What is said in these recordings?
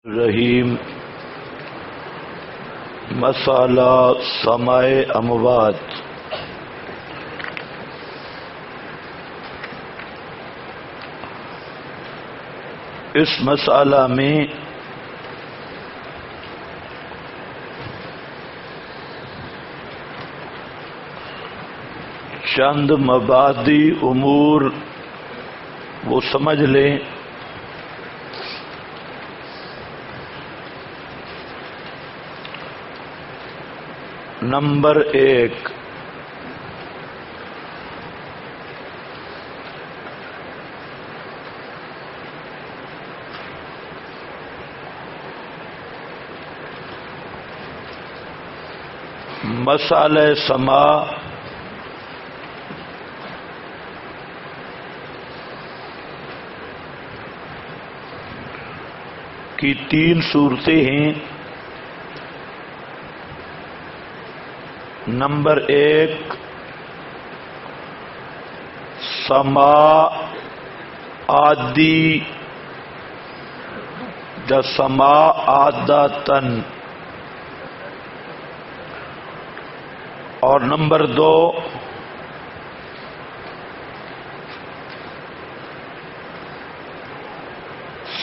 رحیم مسئلہ سماع اموات۔ اس مسئلہ میں چند مبادی امور وہ سمجھ لیں۔ نمبر 1، مسئلہ سماع کی 3 صورتیں ہیں۔ نمبر 1، سماع عادی یا سماع عادتاً، اور نمبر 2،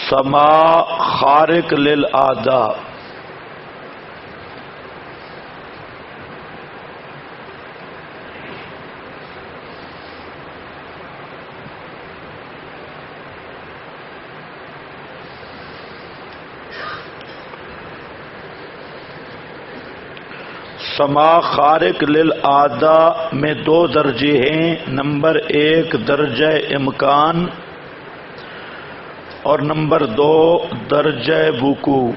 سماع خارق للعادہ۔ سماع خارق للعادہ میں 2 درجے ہیں۔ نمبر 1 درجہ امکان اور نمبر 2 درجہ وقوع۔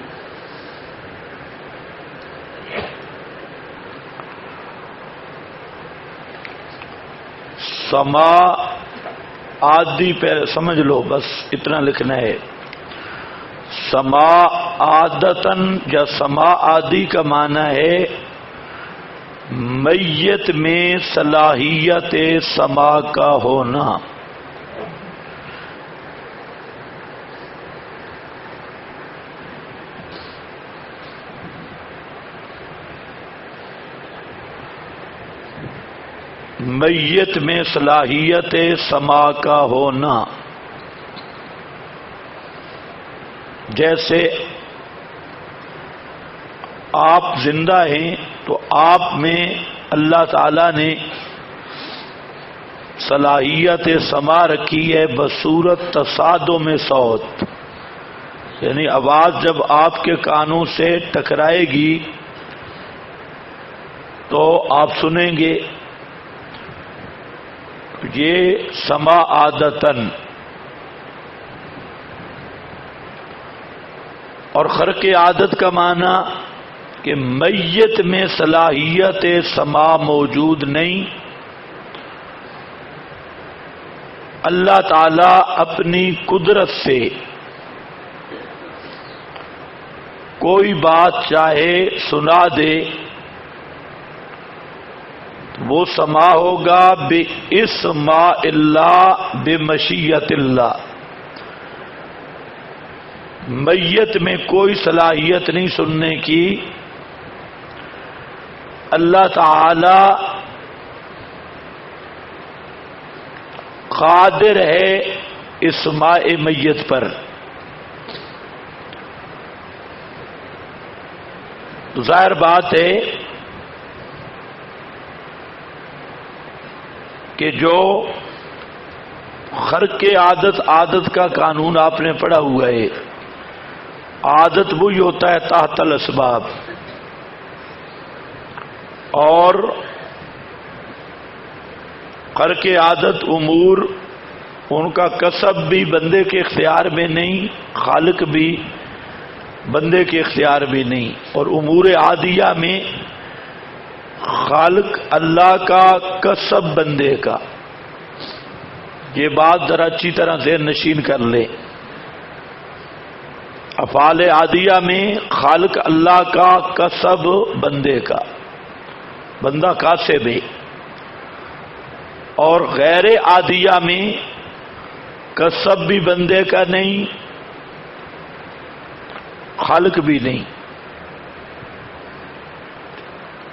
سماع عادی پہ سمجھ لو، بس اتنا لکھنا ہے۔ سماع عادتاً یا سماع عادی کا معنی ہے میت میں صلاحیت سماع کا ہونا۔ میت میں صلاحیت سماع کا ہونا، جیسے آپ زندہ ہیں تو آپ میں اللہ تعالی نے صلاحیت سماع رکھی ہے بصورت تصادم صوت، یعنی آواز جب آپ کے کانوں سے ٹکرائے گی تو آپ سنیں گے۔ یہ سماع عادتاً۔ اور خرق عادت کا معنی کہ میت میں صلاحیت سماع موجود نہیں، اللہ تعالی اپنی قدرت سے کوئی بات چاہے سنا دے، وہ سماع ہوگا باسماع اللہ بمشیت اللہ۔ میت میں کوئی صلاحیت نہیں سننے کی، اللہ تعالی قادر ہے اسماع میت پر۔ ظاہر بات ہے کہ جو خرق عادت کا قانون آپ نے پڑھا ہوا ہے، عادت وہی ہوتا ہے تحت الاسباب، اور خرق عادت امور ان کا کسب بھی بندے کے اختیار میں نہیں، خالق بھی بندے کے اختیار میں نہیں، اور امور عادیہ میں خالق اللہ کا، کسب بندے کا۔ یہ بات ذرا اچھی طرح ذہن نشین کر لیں۔ افعال عادیہ میں خالق اللہ کا، کسب بندے کا، بندہ کاسب ہے، اور غیر عادیہ میں کسب بھی بندے کا نہیں، خالق بھی نہیں۔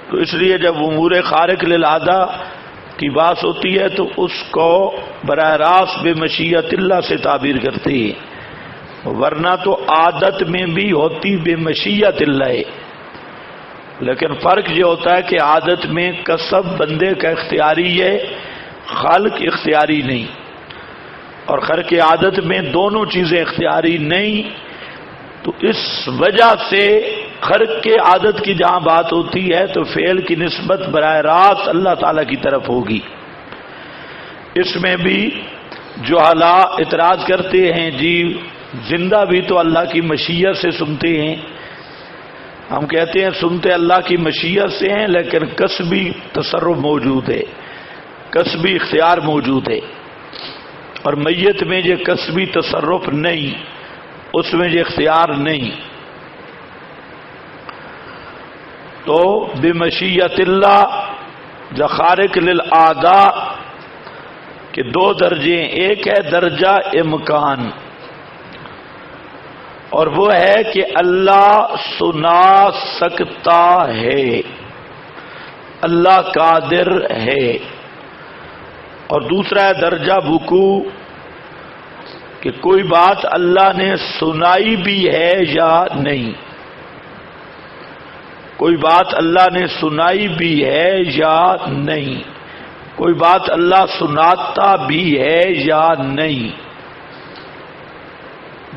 تو اس لیے جب امور خارق للعادہ کی بات ہوتی ہے تو اس کو براہ راست بے مشیت اللہ سے تعبیر کرتے ہیں، ورنہ تو عادت میں بھی ہوتی بے مشیت اللہ ہے، لیکن فرق یہ ہوتا ہے کہ عادت میں کسب بندے کا اختیاری ہے، خالق اختیاری نہیں، اور خرق عادت میں دونوں چیزیں اختیاری نہیں۔ تو اس وجہ سے خرق کے عادت کی جہاں بات ہوتی ہے تو فعل کی نسبت براہ راست اللہ تعالی کی طرف ہوگی۔ اس میں بھی جہلا اعتراض کرتے ہیں جی زندہ بھی تو اللہ کی مشیت سے سنتے ہیں، ہم کہتے ہیں سنتے اللہ کی مشیت سے ہیں، لیکن کسبی تصرف موجود ہے، کسبی اختیار موجود ہے، اور میت میں یہ کسبی تصرف نہیں، اس میں یہ اختیار نہیں۔ تو بمشیت اللہ جو خارق للعادہ کے دو درجے ہیں، ایک ہے درجہ امکان، اور وہ ہے کہ اللہ سنا سکتا ہے، اللہ قادر ہے، اور دوسرا ہے درجہ وقوع کہ کوئی بات اللہ نے سنائی بھی ہے یا نہیں، کوئی بات اللہ نے سنائی بھی ہے یا نہیں، کوئی بات اللہ سناتا بھی ہے یا نہیں۔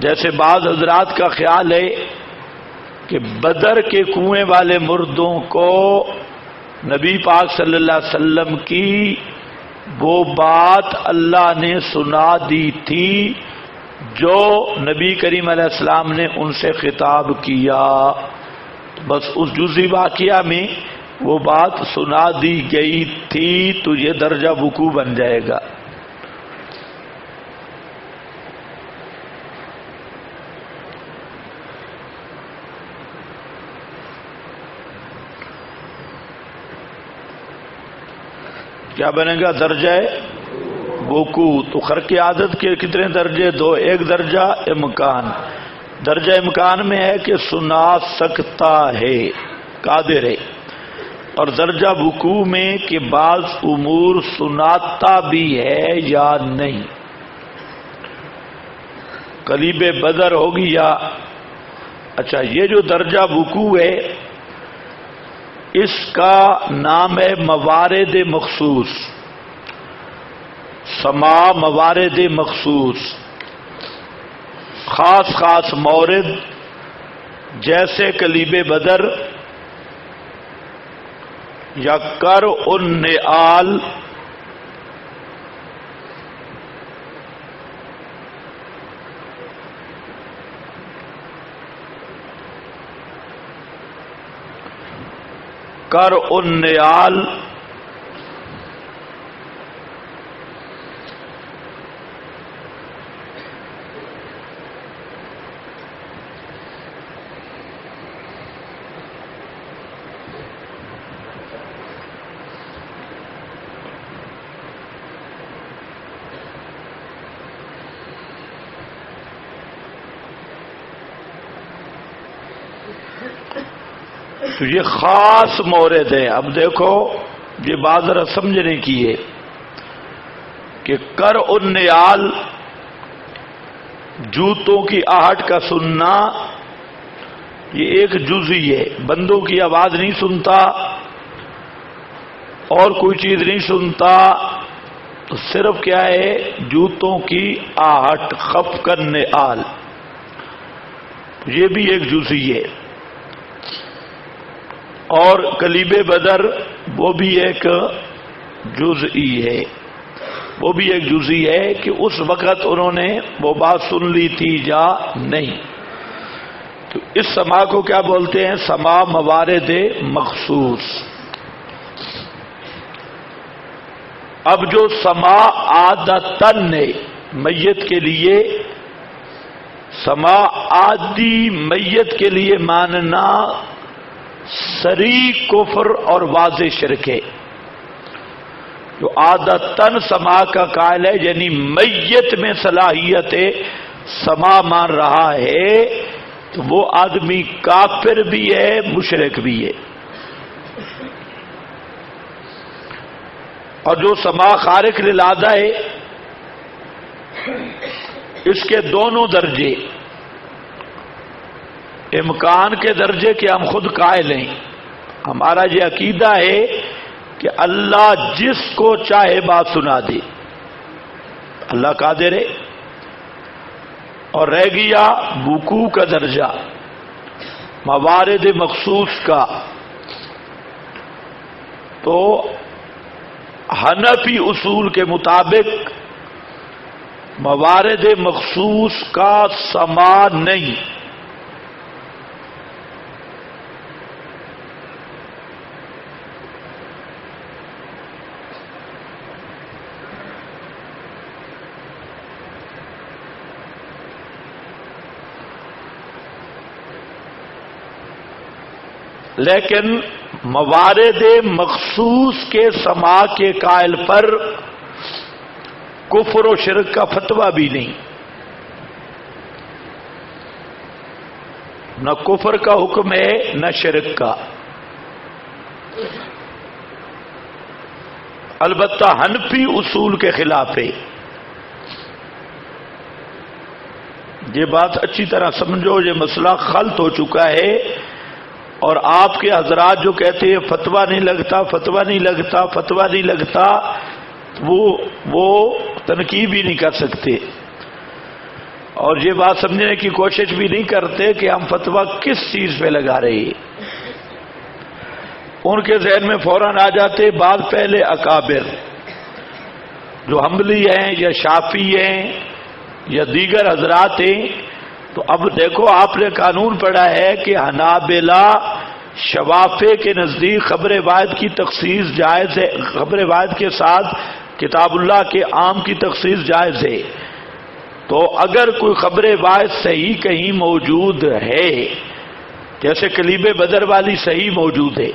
جیسے بعض حضرات کا خیال ہے کہ بدر کے کنویں والے مردوں کو نبی پاک صلی اللہ علیہ وسلم کی وہ بات اللہ نے سنا دی تھی جو نبی کریم علیہ السلام نے ان سے خطاب کیا، بس اس جزئی واقعہ میں وہ بات سنا دی گئی تھی، تو یہ درجہ وقوع بن جائے گا۔ کیا بنے گا؟ درجہ وقوع۔ تو خرق عادت کے کتنے درجے؟ دو، ایک درجہ امکان، درجہ امکان میں ہے کہ سنا سکتا ہے، قادر ہے، اور درجہ وقوع میں کہ بعض امور سناتا بھی ہے یا نہیں۔ قلیب بدر ہوگی یا اچھا یہ جو درجہ وقوع ہے اس کا نام ہے موارد مخصوص، سما موارد مخصوص، خاص خاص مورد جیسے قلیب بدر یا کر النعال، کر النعال، تو یہ خاص مورد ہے۔ اب دیکھو یہ بات ذرا سمجھنے کی ہے کہ کر النعال جوتوں کی آہٹ کا سننا یہ ایک جزئی ہے، بندوں کی آواز نہیں سنتا اور کوئی چیز نہیں سنتا، تو صرف کیا ہے جوتوں کی آہٹ، خفق النعال، یہ بھی ایک جزئی ہے۔ اور قلیب بدر وہ بھی ایک جزئی ہے، وہ بھی ایک جزئی ہے کہ اس وقت انہوں نے وہ بات سن لی تھی یا نہیں۔ تو اس سما کو کیا بولتے ہیں؟ سما موارد مخصوص۔ اب جو سما عادتن ہے میت کے لیے، سما عادی میت کے لیے ماننا صریح کفر اور واضح شرک ہے۔ جو عادتاً سما کا قائل ہے یعنی میت میں صلاحیت سما مان رہا ہے، تو وہ آدمی کافر بھی ہے، مشرک بھی ہے۔ اور جو سما خارق للعادہ ہے، اس کے دونوں درجے، امکان کے درجے کے ہم خود قائل ہیں۔ ہمارا یہ عقیدہ ہے کہ اللہ جس کو چاہے بات سنا دے، اللہ قادر ہے۔ اور رہ گیا وقوع کا درجہ، موارد مخصوص کا، تو حنفی اصول کے مطابق موارد مخصوص کا سما نہیں۔ لیکن موارد مخصوص کے سما کے قائل پر کفر و شرک کا فتویٰ بھی نہیں، نہ کفر کا حکم ہے نہ شرک کا۔ البتہ حنفی اصول کے خلاف ہے۔ یہ بات اچھی طرح سمجھو، یہ مسئلہ خلط ہو چکا ہے، اور آپ کے حضرات جو کہتے ہیں فتویٰ نہیں لگتا، فتویٰ نہیں لگتا، فتویٰ نہیں لگتا، وہ تنقید بھی نہیں کر سکتے، اور یہ بات سمجھنے کی کوشش بھی نہیں کرتے کہ ہم فتویٰ کس چیز پہ لگا رہے ہیں۔ ان کے ذہن میں فوراً آ جاتے بعد پہلے اکابر جو حنبلی ہیں یا شافعی ہیں یا دیگر حضرات ہیں۔ تو اب دیکھو، آپ نے قانون پڑھا ہے کہ حنابلہ شوافے کے نزدیک خبر واحد کی تخصیص جائز ہے، خبر واحد کے ساتھ کتاب اللہ کے عام کی تخصیص جائز ہے۔ تو اگر کوئی خبر واحد صحیح کہیں موجود ہے، جیسے کلیب بدر والی صحیح موجود ہے،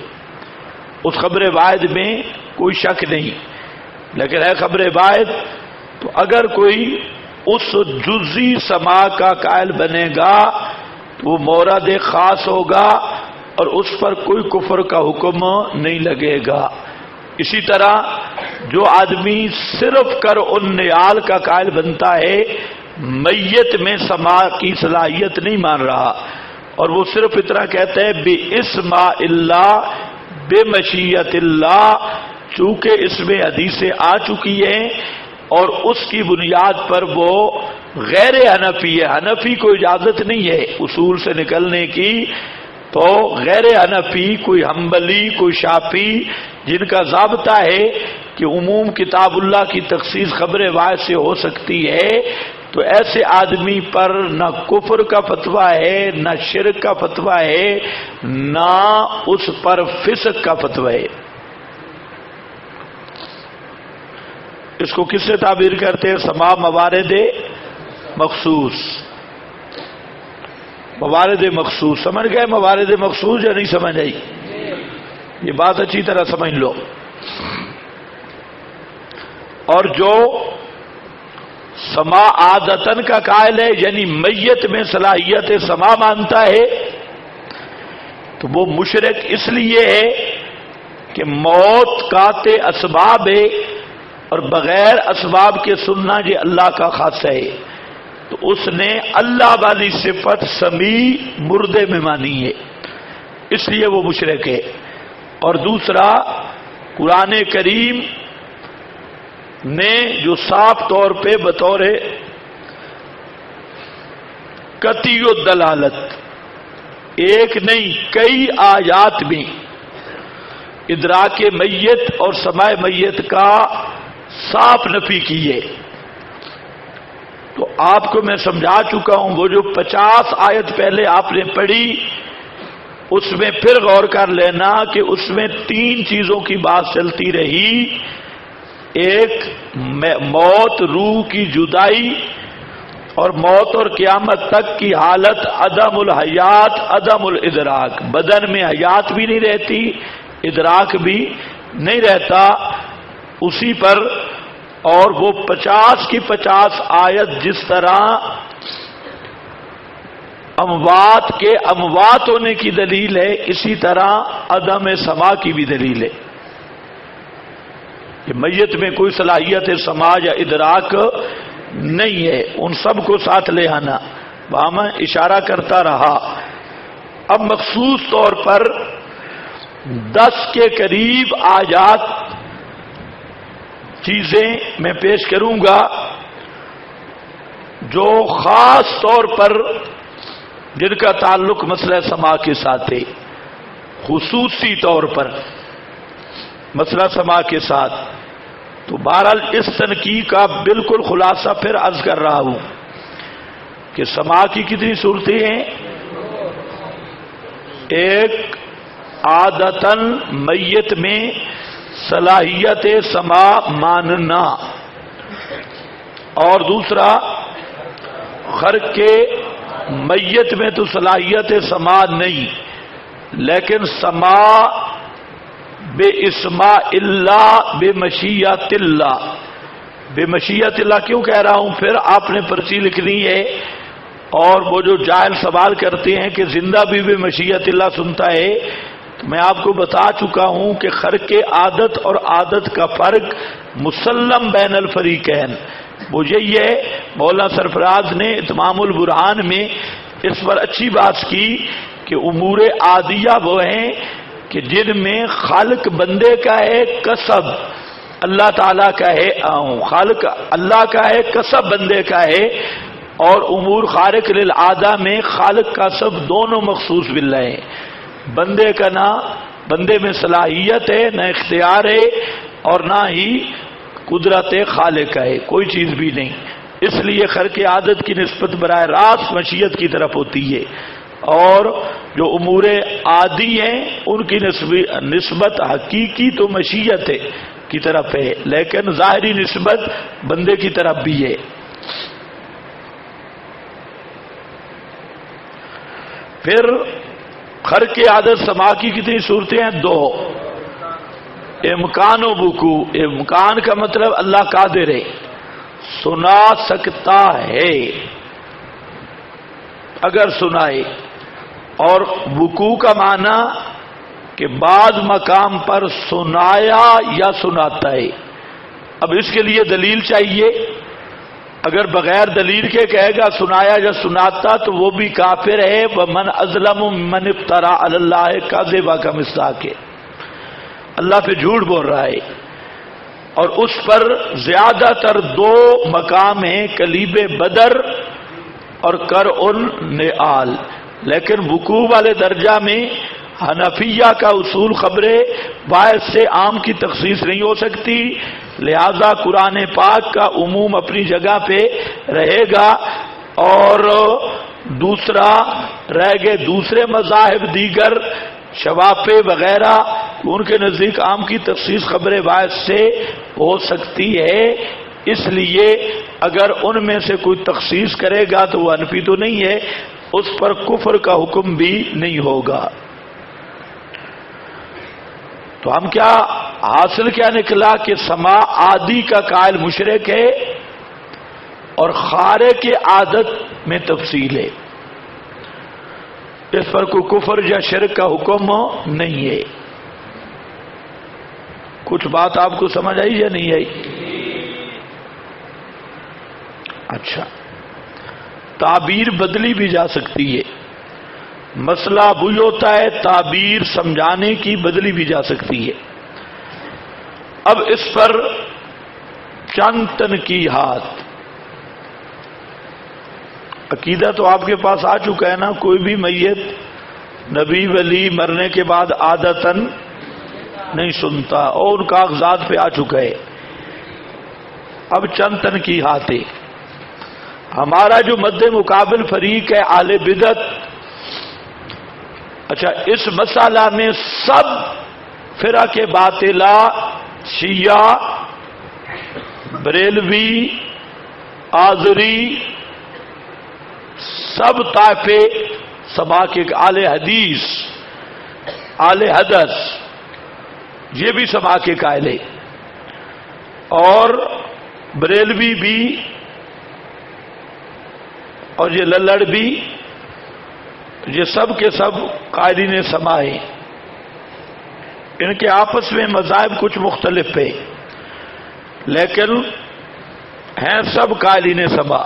اس خبر واحد میں کوئی شک نہیں، لیکن ہے خبر واحد، تو اگر کوئی اس جزی سما کا قائل بنے گا تو وہ مورد خاص ہوگا اور اس پر کوئی کفر کا حکم نہیں لگے گا۔ اسی طرح جو آدمی صرف کر النیال کا قائل بنتا ہے، میت میں سما کی صلاحیت نہیں مان رہا، اور وہ صرف اتنا کہتا ہے بِاسْمَاء اللہ بِمَشِیَّةِ اللہ، چونکہ اس میں حدیثیں آ چکی ہیں اور اس کی بنیاد پر وہ غیر حنفی ہے۔ حنفی کو اجازت نہیں ہے اصول سے نکلنے کی، تو غیر حنفی کوئی حنبلی کوئی شافعی جن کا ضابطہ ہے کہ عموم کتاب اللہ کی تخصیص خبر واحد سے ہو سکتی ہے، تو ایسے آدمی پر نہ کفر کا فتویٰ ہے، نہ شرک کا فتویٰ ہے، نہ اس پر فسق کا فتویٰ ہے۔ اس کو کس سے تعبیر کرتے ہیں؟ سما موارد مخصوص، موارد مخصوص۔ سمجھ گئے موارد مخصوص یا نہیں سمجھ آئی؟ یہ بات اچھی طرح سمجھ لو۔ اور جو سما عادتن کا قائل ہے، یعنی میت میں صلاحیت سما مانتا ہے، تو وہ مشرک اس لیے ہے کہ موت قاطع اسباب ہے، اور بغیر اسباب کے سننا یہ اللہ کا خاصہ ہے، تو اس نے اللہ والی صفت سمیع مردے میں مانی ہے، اس لیے وہ مشرک ہے۔ اور دوسرا، قرآن کریم نے جو صاف طور پہ بطور قطعی الدلالت ایک نہیں کئی آیات میں ادراک میت اور سماع میت کا صاف نفی کی ہے، تو آپ کو میں سمجھا چکا ہوں۔ وہ جو 50 آیت پہلے آپ نے پڑھی، اس میں پھر غور کر لینا کہ اس میں 3 چیزوں کی بات چلتی رہی، ایک موت، روح کی جدائی، اور موت اور قیامت تک کی حالت عدم الحیات، عدم الادراک، بدن میں حیات بھی نہیں رہتی، ادراک بھی نہیں رہتا اسی پر۔ اور وہ 50 کی 50 آیت جس طرح اموات کے اموات ہونے کی دلیل ہے، اسی طرح عدم سما کی بھی دلیل ہے کہ میت میں کوئی صلاحیت سما یا ادراک نہیں ہے، ان سب کو ساتھ لے آنا، وہاں میں اشارہ کرتا رہا۔ اب مخصوص طور پر 10 کے قریب آیات چیزیں میں پیش کروں گا جو خاص طور پر جن کا تعلق مسئلہ سما کے ساتھ ہے، خصوصی طور پر مسئلہ سما کے ساتھ۔ تو بہرحال اس تنقید کا بالکل خلاصہ پھر عرض کر رہا ہوں کہ سما کی کتنی صورتیں ہیں؟ ایک عادتاً میت میں صلاحیت سما ماننا، اور دوسرا خرق کے میت میں تو صلاحیت سما نہیں، لیکن سما بے اسماء اللہ بے مشیت اللہ۔ بے مشیت اللہ کیوں کہہ رہا ہوں؟ پھر آپ نے پرچی لکھنی ہے، اور وہ جو جاہل سوال کرتے ہیں کہ زندہ بھی بے مشیت اللہ سنتا ہے، تو میں آپ کو بتا چکا ہوں کہ خرق عادت اور عادت کا فرق مسلم بین الفریقین وہ یہی ہے۔ مولانا سرفراز نے اتمام البرہان میں اس پر اچھی بات کی کہ امور عادیہ وہ ہیں کہ جن میں خالق بندے کا ہے، کسب اللہ تعالیٰ کا ہے، خالق اللہ کا ہے، کسب بندے کا ہے، اور امور خارق للعادہ میں خالق کا سب دونوں مخصوص باللہ ہے۔ بندے کا نہ بندے میں صلاحیت ہے، نہ اختیار ہے، اور نہ ہی قدرت خالق ہے، کوئی چیز بھی نہیں۔ اس لیے خرق عادت کی نسبت براہ راست مشیت کی طرف ہوتی ہے، اور جو امور عادی ہیں ان کی نسبت حقیقی تو مشیت ہے کی طرف ہے، لیکن ظاہری نسبت بندے کی طرف بھی ہے۔ پھر خرق عادت سما کی کتنی صورتیں ہیں؟ 2۔ امکان و وقوع۔ امکان کا مطلب اللہ قادر ہے، سنا سکتا ہے اگر سنائے، اور وقوع کا معنی کہ بعض مقام پر سنایا یا سناتا ہے۔ اب اس کے لیے دلیل چاہیے، اگر بغیر دلیل کے کہے گا سنایا یا سناتا تو وہ بھی کافر ہے۔ وَمَنْ أَظْلَمُ مِمَّنِ افْتَرَىٰ عَلَى اللَّهِ كَذِبًا کا مصداق ہے، اللہ پہ جھوٹ بول رہا ہے۔ اور اس پر زیادہ تر 2 مقام ہیں، کلیب بدر اور کرعن نعال، لیکن وقوع والے درجہ میں حنفیہ کا اصول خبر باعث سے عام کی تخصیص نہیں ہو سکتی، لہذا قرآن پاک کا عموم اپنی جگہ پہ رہے گا، اور دوسرا رہ گئے دوسرے مذاہب دیگر شوافع وغیرہ، ان کے نزدیک عام کی تخصیص خبر باعث سے ہو سکتی ہے۔ اس لیے اگر ان میں سے کوئی تخصیص کرے گا تو وہ حنفی تو نہیں ہے، اس پر کفر کا حکم بھی نہیں ہوگا۔ تو ہم کیا حاصل کیا نکلا کہ سما عادی کا قائل مشرک ہے، اور خارق عادت میں تفصیل ہے، اس پر کوئی کفر یا شرک کا حکم نہیں ہے۔ کچھ بات آپ کو سمجھ آئی یا نہیں آئی؟ اچھا، تعبیر بدلی بھی جا سکتی ہے، مسئلہ وہی ہوتا ہے، تعبیر سمجھانے کی بدلی بھی جا سکتی ہے۔ اب اس پر چند تنقیحات۔ عقیدہ تو آپ کے پاس آ چکا ہے نا، کوئی بھی میت نبی ولی مرنے کے بعد عادتاً نہیں سنتا، اور ان کاغذات پہ آ چکا ہے۔ اب چند تنقیحات ہیں۔ ہمارا جو مد مقابل فریق ہے اہل بدعت، اچھا اس مسئلہ میں سب فرق باطلہ، شیعہ، بریلوی، آذری، سب طائفے سما کے اہل حدیث، اہل حدث، یہ بھی سما کے قائل ہے، اور بریلوی بھی، اور یہ للڑ بھی، یہ سب کے سب قائلین سما ہیں، ان کے آپس میں مذاہب کچھ مختلف ہے لیکن ہیں سب قائلین سما۔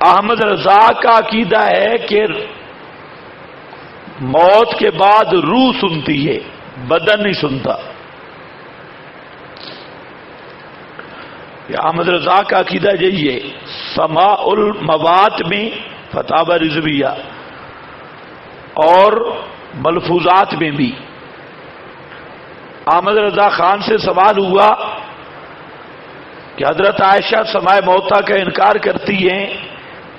احمد رضا کا عقیدہ ہے کہ موت کے بعد روح سنتی ہے، بدن نہیں سنتا۔ احمد رضا کا عقیدہ یہی ہے۔ سماع الموات میں فتاوی رضویہ اور ملفوظات میں بھی احمد رضا خان سے سوال ہوا کہ حضرت عائشہ سماع موتا کا انکار کرتی ہیں،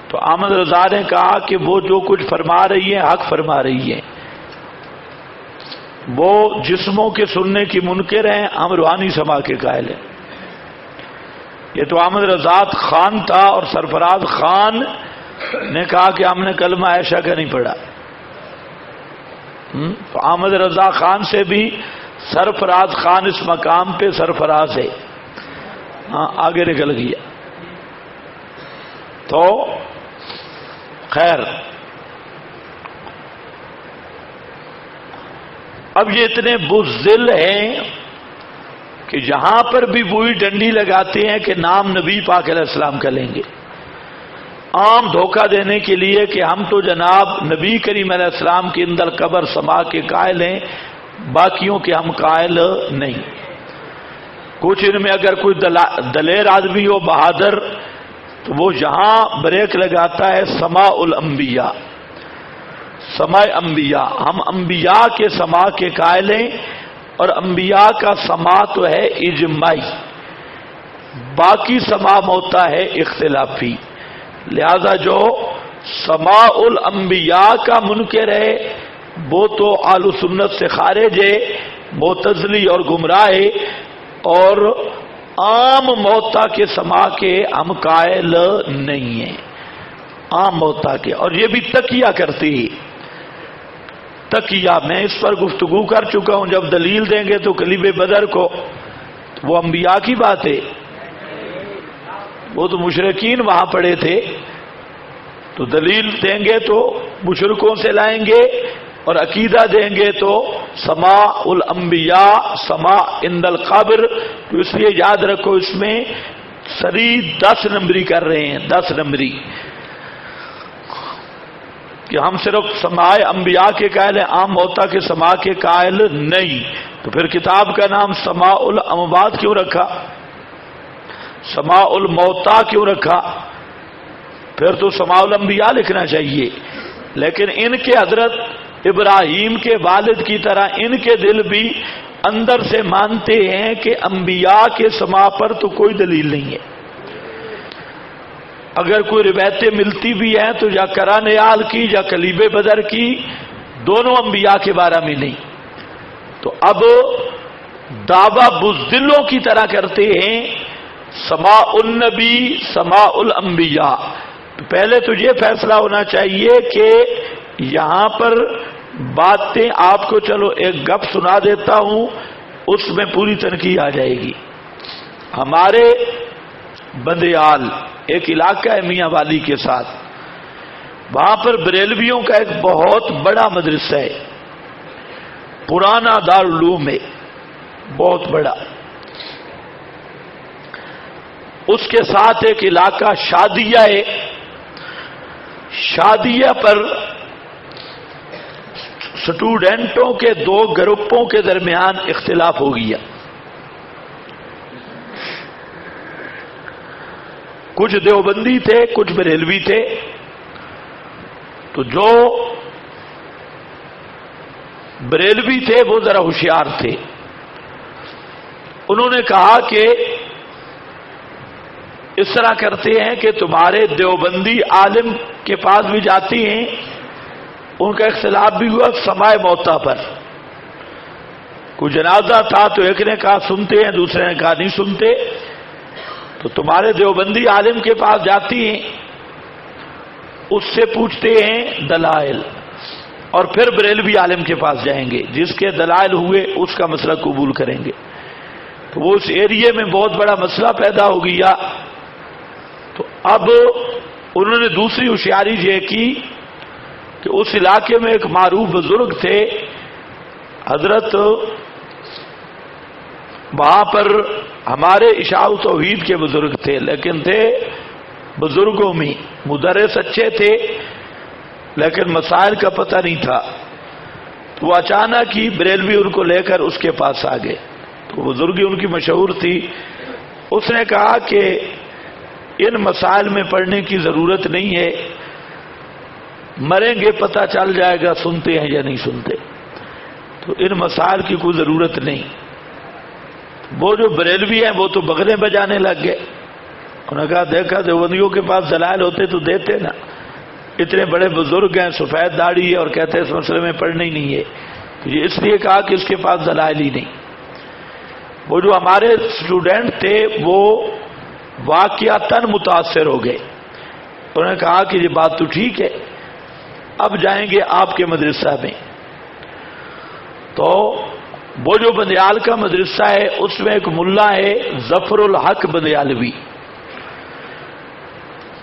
تو احمد رضا نے کہا کہ وہ جو کچھ فرما رہی ہیں حق فرما رہی ہیں، وہ جسموں کے سننے کی منکر ہیں، ہم روحانی سما کے قائل ہیں۔ یہ تو احمد رضا خان تھا، اور سرفراز خان نے کہا کہ ہم نے کلمہ عائشہ کا نہیں پڑھا۔ تو احمد رضا خان سے بھی سرفراز خان اس مقام پہ سرفراز ہے، ہاں آگے نکل گیا۔ تو خیر، اب یہ اتنے بزدل ہیں کہ جہاں پر بھی وہی ڈنڈی لگاتے ہیں کہ نام نبی پاک علیہ السلام کا لیں گے، عام دھوکہ دینے کے لیے کہ ہم تو جناب نبی کریم علیہ السلام کے اندر قبر سما کے قائل ہیں، باقیوں کے ہم قائل نہیں۔ کچھ ان میں اگر کوئی دلیر آدمی ہو، بہادر، تو وہ یہاں بریک لگاتا ہے سماع الانبیاء، سماع انبیاء، ہم انبیاء کے سماع کے قائل ہیں، اور انبیاء کا سماع تو ہے اجماعی، باقی سماع ہوتا ہے اختلافی۔ لہذا جو سماع الانبیاء کا منکر ہے وہ تو اہل سنت سے خارج ہے، معتزلی اور گمراہ ہے، اور عام موتا کے سماع کے ہم قائل نہیں ہیں، عام موتا کے۔ اور یہ بھی تقیہ کرتی ہے، تقیہ میں اس پر گفتگو کر چکا ہوں، جب دلیل دیں گے تو کلیب بدر کو، وہ انبیاء کی بات ہے، وہ تو مشرکین وہاں پڑے تھے، تو دلیل دیں گے تو مشرکوں سے لائیں گے، اور عقیدہ دیں گے تو سماع الانبیاء، سماع عند القبر۔ تو اس لیے یاد رکھو اس میں سری 10 نمبری کر رہے ہیں، 10 نمبری، کہ ہم صرف سماع انبیاء کے قائل ہیں، عام موتا کے سماع کے قائل نہیں۔ تو پھر کتاب کا نام سماع الاموات کیوں رکھا، سماع الموتا کیوں رکھا؟ پھر تو سماع الانبیاء لکھنا چاہیے۔ لیکن ان کے حضرت ابراہیم کے والد کی طرح ان کے دل بھی اندر سے مانتے ہیں کہ انبیاء کے سماع پر تو کوئی دلیل نہیں ہے۔ اگر کوئی روایتیں ملتی بھی ہیں تو یا کرانیال کی یا کلیب بدر کی، دونوں انبیاء کے بارے میں نہیں۔ تو اب دعویٰ بزدلوں کی طرح کرتے ہیں سماع النبی، سماع الانبیاء۔ پہلے تو یہ فیصلہ ہونا چاہیے کہ یہاں پر باتیں آپ کو، چلو ایک گپ سنا دیتا ہوں، اس میں پوری تنقید آ جائے گی۔ ہمارے بندیال ایک علاقہ ہے میاں والی کے ساتھ، وہاں پر بریلویوں کا ایک بہت بڑا مدرسہ ہے، پرانا دارالعلوم ہے، بہت بڑا۔ اس کے ساتھ ایک علاقہ شادیہ ہے، شادیہ پر سٹوڈنٹوں کے 2 گروپوں کے درمیان اختلاف ہو گیا۔ کچھ دیوبندی تھے، کچھ بریلوی تھے۔ تو جو بریلوی تھے وہ ذرا ہوشیار تھے، انہوں نے کہا کہ اس طرح کرتے ہیں کہ تمہارے دیوبندی عالم کے پاس بھی جاتی ہیں، ان کا اختلاف بھی ہوا سماع موتا پر۔ کوئی جنازہ تھا تو ایک نے کہا سنتے ہیں، دوسرے نے کہا نہیں سنتے، تو تمہارے دیوبندی عالم کے پاس جاتی ہیں، اس سے پوچھتے ہیں دلائل، اور پھر بریلوی عالم کے پاس جائیں گے، جس کے دلائل ہوئے اس کا مسئلہ قبول کریں گے۔ تو وہ اس ایریے میں بہت بڑا مسئلہ پیدا ہو گیا اب انہوں نے دوسری ہوشیاری یہ کی کہ اس علاقے میں ایک معروف بزرگ تھے حضرت، وہاں پر ہمارے اشاع و توحید کے بزرگ تھے، لیکن تھے بزرگوں میں، مدرس اچھے تھے لیکن مسائل کا پتہ نہیں تھا۔ تو وہ اچانک ہی بریلوی ان کو لے کر اس کے پاس آ گئے، تو بزرگی ان کی مشہور تھی۔ اس نے کہا کہ ان مسائل میں پڑھنے کی ضرورت نہیں ہے، مریں گے پتہ چل جائے گا سنتے ہیں یا نہیں سنتے، تو ان مسائل کی کوئی ضرورت نہیں۔ وہ جو بریلوی ہیں وہ تو بغلیں بجانے لگ گئے، انہوں نے کہا دیکھا دیوبندیوں کے پاس دلائل ہوتے تو دیتے نا، اتنے بڑے بزرگ ہیں، سفید داڑھی ہے اور کہتے ہیں اس مسئلے میں پڑھنا ہی نہیں ہے، تو یہ اس لیے کہا کہ اس کے پاس دلائل ہی نہیں۔ وہ جو ہمارے اسٹوڈنٹ تھے وہ واقعتاً متاثر ہو گئے، انہوں نے کہا کہ یہ بات تو ٹھیک ہے، اب جائیں گے آپ کے مدرسہ میں۔ تو وہ جو بندیال کا مدرسہ ہے اس میں ایک ملا ہے ظفر الحق بندیالوی،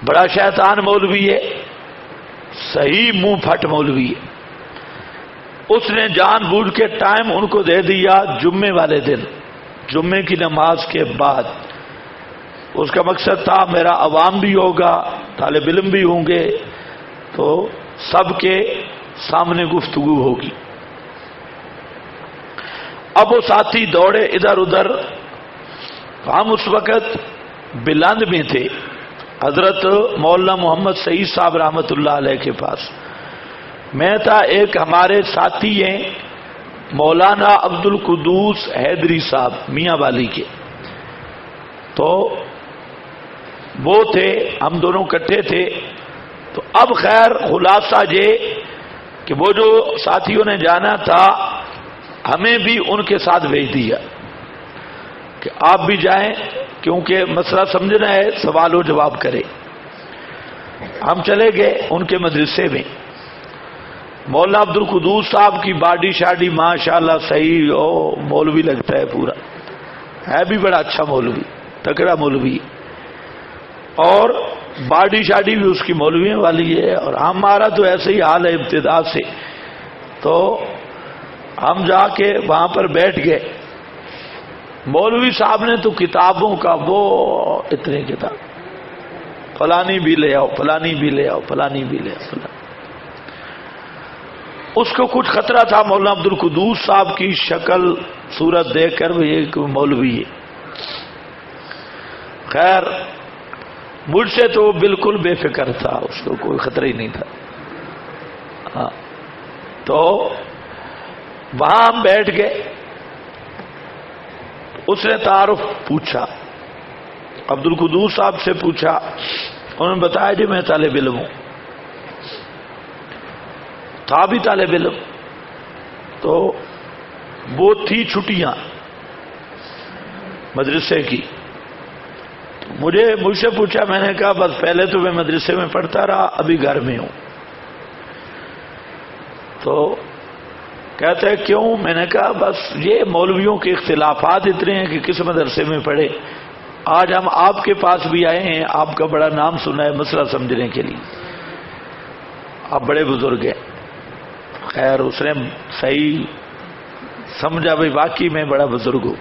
بڑا شیطان مولوی ہے، صحیح منہ پھٹ مولوی ہے۔ اس نے جان بوجھ کے ٹائم ان کو دے دیا جمعے والے دن، جمعے کی نماز کے بعد۔ اس کا مقصد تھا میرا عوام بھی ہوگا، طالب علم بھی ہوں گے، تو سب کے سامنے گفتگو ہوگی۔ اب وہ ساتھی دوڑے ادھر ادھر، ہم اس وقت بلند میں تھے حضرت مولانا محمد سعید صاحب رحمۃ اللہ علیہ کے پاس، میں تھا، ایک ہمارے ساتھی ہیں مولانا عبد القدوس حیدری صاحب میاں والی کے، تو وہ تھے، ہم دونوں اکٹھے تھے۔ تو اب خیر خلاصہ یہ کہ وہ جو ساتھیوں نے جانا تھا ہمیں بھی ان کے ساتھ بھیج دیا کہ آپ بھی جائیں، کیونکہ مسئلہ سمجھنا ہے، سوال و جواب کرے۔ ہم چلے گئے ان کے مدرسے میں۔ مولانا عبد القدوس صاحب کی باڈی شاڈی ماشاءاللہ صحیح، مولوی لگتا ہے، پورا ہے بھی بڑا اچھا مولوی، تکڑا مولوی، اور باڈی شاڈی بھی اس کی مولوی والی ہے، اور ہمارا تو ایسے ہی حال ہے ابتدا سے۔ تو ہم جا کے وہاں پر بیٹھ گئے، مولوی صاحب نے تو کتابوں کا وہ اتنے کتاب، فلانی بھی لے آؤ، فلانی بھی لے آؤ، فلانی بھی لے آؤ، فلانی۔ اس کو کچھ خطرہ تھا مولانا عبد القدوس صاحب کی شکل صورت دیکھ کر وہ یہ کوئی مولوی ہے۔ خیر مجھ سے تو بالکل بے فکر تھا، اس کو کوئی خطرہ ہی نہیں تھا۔ ہاں تو وہاں ہم بیٹھ گئے، اس نے تعارف پوچھا، عبد القدوس صاحب سے پوچھا، انہوں نے بتایا جی میں طالب علم ہوں، تھا بھی طالب علم۔ تو وہ تھی چھٹیاں مدرسے کی، مجھ سے پوچھا، میں نے کہا بس پہلے تو میں مدرسے میں پڑھتا رہا، ابھی گھر میں ہوں۔ تو کہتے ہیں کیوں؟ میں نے کہا بس یہ مولویوں کے اختلافات اتنے ہیں کہ کس مدرسے میں پڑھے، آج ہم آپ کے پاس بھی آئے ہیں، آپ کا بڑا نام سنا ہے مسئلہ سمجھنے کے لیے، آپ بڑے بزرگ ہیں۔ خیر اس نے صحیح سمجھا بھائی واقعی میں بڑا بزرگ ہوں۔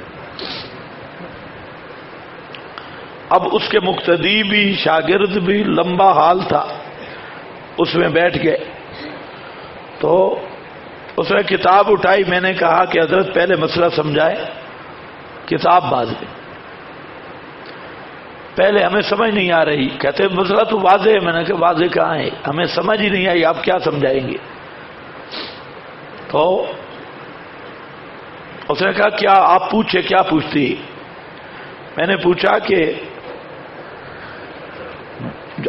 اب اس کے مقتدی بھی شاگرد بھی لمبا حال تھا، اس میں بیٹھ گئے۔ تو اس نے کتاب اٹھائی، میں نے کہا کہ حضرت پہلے مسئلہ سمجھائے، کتاب بعد میں، پہلے ہمیں سمجھ نہیں آ رہی۔ کہتے مسئلہ تو واضح ہے، میں نے کہا واضح کہاں ہے، ہمیں سمجھ ہی نہیں آئی، آپ کیا سمجھائیں گے؟ تو اس نے کہا کیا آپ پوچھے، کیا پوچھتی؟ میں نے پوچھا کہ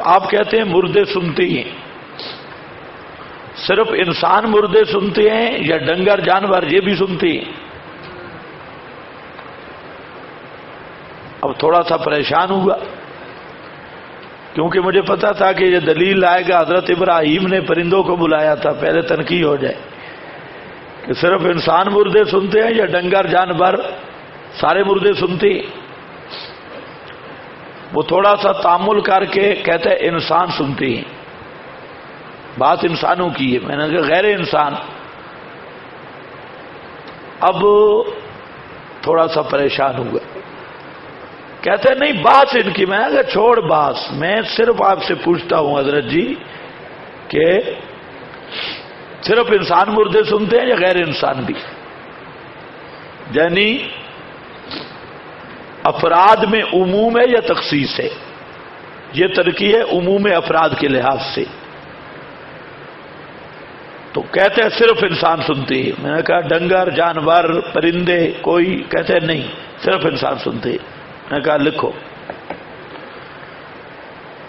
آپ کہتے ہیں مردے سنتے ہیں، صرف انسان مردے سنتے ہیں یا ڈنگر جانور یہ بھی سنتے ہیں؟ اب تھوڑا سا پریشان ہوا، کیونکہ مجھے پتا تھا کہ یہ دلیل آئے گا حضرت ابراہیم نے پرندوں کو بلایا تھا، پہلے تنقید ہو جائے کہ صرف انسان مردے سنتے ہیں یا ڈنگر جانور سارے مردے سنتے ہیں۔ وہ تھوڑا سا تامل کر کے کہتے ہیں انسان سنتے ہیں، بات انسانوں کی ہے. میں نے کہا غیر انسان. اب تھوڑا سا پریشان ہوا، کہتے ہیں نہیں بات ان کی. میں نے کہا چھوڑ بات، میں صرف آپ سے پوچھتا ہوں حضرت جی کہ صرف انسان مردے سنتے ہیں یا غیر انسان بھی؟ یعنی افراد میں عموم ہے یا تخصیص ہے؟ یہ ترقی ہے عموم افراد کے لحاظ سے. تو کہتے ہیں صرف انسان سنتے ہیں. میں نے کہا ڈنگر، جانور، پرندے کوئی؟ کہتے ہیں نہیں صرف انسان سنتے ہیں. میں نے کہا لکھو.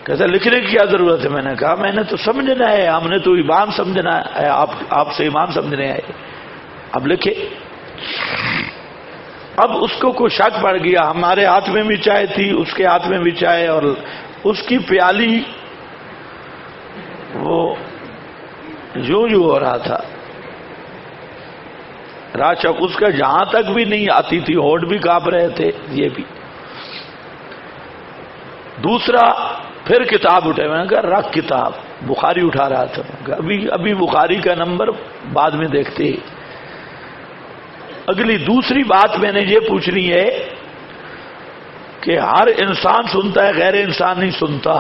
کہتے ہیں لکھنے کی کیا ضرورت ہے؟ میں نے کہا میں نے تو سمجھنا ہے، ہم نے تو امام سمجھنا ہے، آپ سے امام سمجھنے آئے. اب لکھے. اب اس کو کوئی شک پڑ گیا، ہمارے ہاتھ میں بھی چائے تھی، اس کے ہاتھ میں بھی چائے، اور اس کی پیالی وہ یوں ہو رہا تھا. راشک اس کا جہاں تک بھی نہیں آتی تھی، ہونٹ بھی کانپ رہے تھے. یہ بھی دوسرا. پھر کتاب اٹھے. میں نے کہا رکھ کتاب. بخاری اٹھا رہا تھا. ابھی بخاری کا نمبر بعد میں دیکھتے. اگلی دوسری بات میں نے یہ پوچھنی ہے کہ ہر انسان سنتا ہے، غیر انسان نہیں سنتا.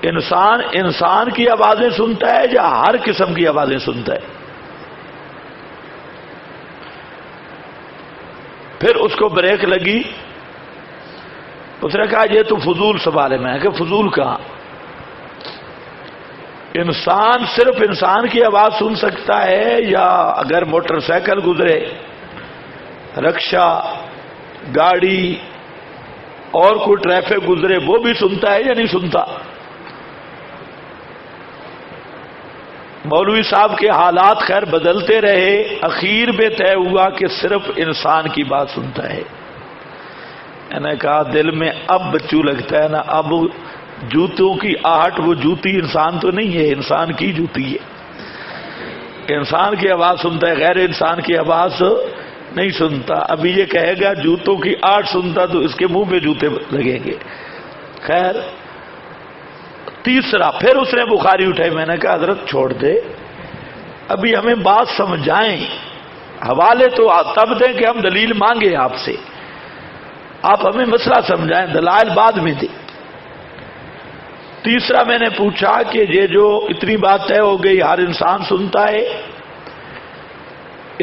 انسان کی آوازیں سنتا ہے یا ہر قسم کی آوازیں سنتا ہے؟ پھر اس کو بریک لگی. اس نے کہا یہ تو فضول سوال ہے. میں نے کہا فضول کہاں؟ انسان صرف انسان کی آواز سن سکتا ہے یا اگر موٹر سائیکل گزرے، رکشا، گاڑی اور کوئی ٹریفک گزرے وہ بھی سنتا ہے یا نہیں سنتا؟ مولوی صاحب کے حالات خیر بدلتے رہے، اخیر میں طے ہوا کہ صرف انسان کی بات سنتا ہے. میں نے کہا دل میں اب بچوں لگتا ہے نا. اب جوتوں کی آہٹ، وہ جوتی انسان تو نہیں ہے، انسان کی جوتی ہے. انسان کی آواز سنتا ہے، غیر انسان کی آواز نہیں سنتا. ابھی یہ کہے گا جوتوں کی آہٹ سنتا تو اس کے منہ پہ جوتے لگیں گے. خیر تیسرا. پھر اس نے بخاری اٹھائی. میں نے کہا حضرت چھوڑ دے، ابھی ہمیں بات سمجھائیں. حوالے تو تب دیں کہ ہم دلیل مانگے آپ سے، آپ ہمیں مسئلہ سمجھائیں، دلائل بعد میں دیں. تیسرا میں نے پوچھا کہ یہ جو اتنی بات طے ہو گئی ہر انسان سنتا ہے،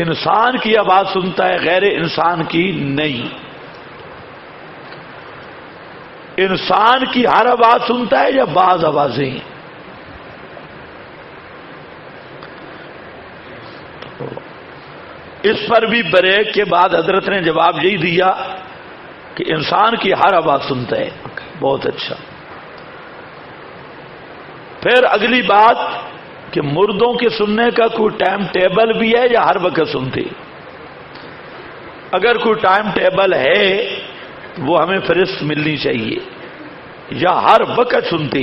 انسان کی آواز سنتا ہے غیر انسان کی نہیں. انسان کی ہر آواز سنتا ہے یا بعض آوازیں؟ اس پر بھی بریک کے بعد حضرت نے جواب یہی دیا کہ انسان کی ہر آواز سنتا ہے. بہت اچھا. پھر اگلی بات کہ مردوں کے سننے کا کوئی ٹائم ٹیبل بھی ہے یا ہر وقت سنتے؟ اگر کوئی ٹائم ٹیبل ہے وہ ہمیں فہرست ملنی چاہیے، یا ہر وقت سنتے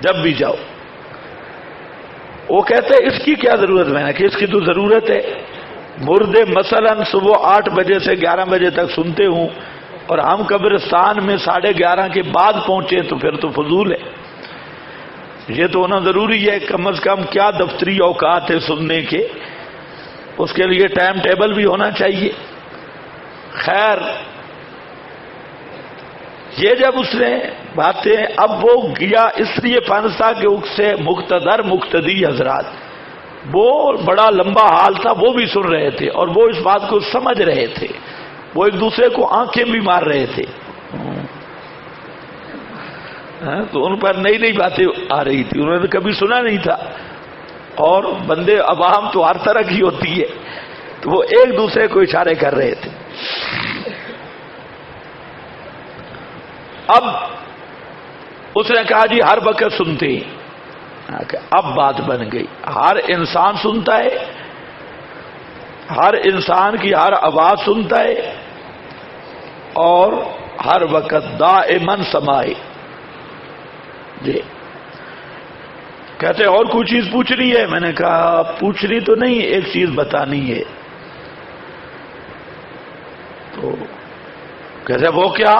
جب بھی جاؤ. وہ کہتے ہیں اس کی کیا ضرورت؟ میں نے کہ اس کی تو ضرورت ہے. مردے مثلا صبح 8 بجے سے 11 بجے تک سنتے ہوں اور ہم قبرستان میں 11:30 کے بعد پہنچے تو پھر تو فضول ہے. یہ تو ہونا ضروری ہے. کم از کم کیا دفتری اوقات ہے سننے کے، اس کے لیے ٹائم ٹیبل بھی ہونا چاہیے. خیر یہ جب اس نے باتیں، اب وہ گیا اس لیے پھنسا کہ اس سے مقتدر مقتدی حضرات، وہ بڑا لمبا حال تھا، وہ بھی سن رہے تھے اور وہ اس بات کو سمجھ رہے تھے. وہ ایک دوسرے کو آنکھیں بھی مار رہے تھے. تو ان پر نئی نئی باتیں آ رہی تھی، انہوں نے کبھی سنا نہیں تھا. اور بندے عوام تو ہر طرح کی ہوتی ہے، تو وہ ایک دوسرے کو اشارے کر رہے تھے. اب اس نے کہا جی ہر وقت سنتے ہیں. اب بات بن گئی. ہر انسان سنتا ہے، ہر انسان کی ہر آواز سنتا ہے اور ہر وقت دائماً سمائے. جی کہتے اور کوئی چیز پوچھنی ہے؟ میں نے کہا پوچھنی تو نہیں، ایک چیز بتانی ہے. تو کہتے وہ کیا؟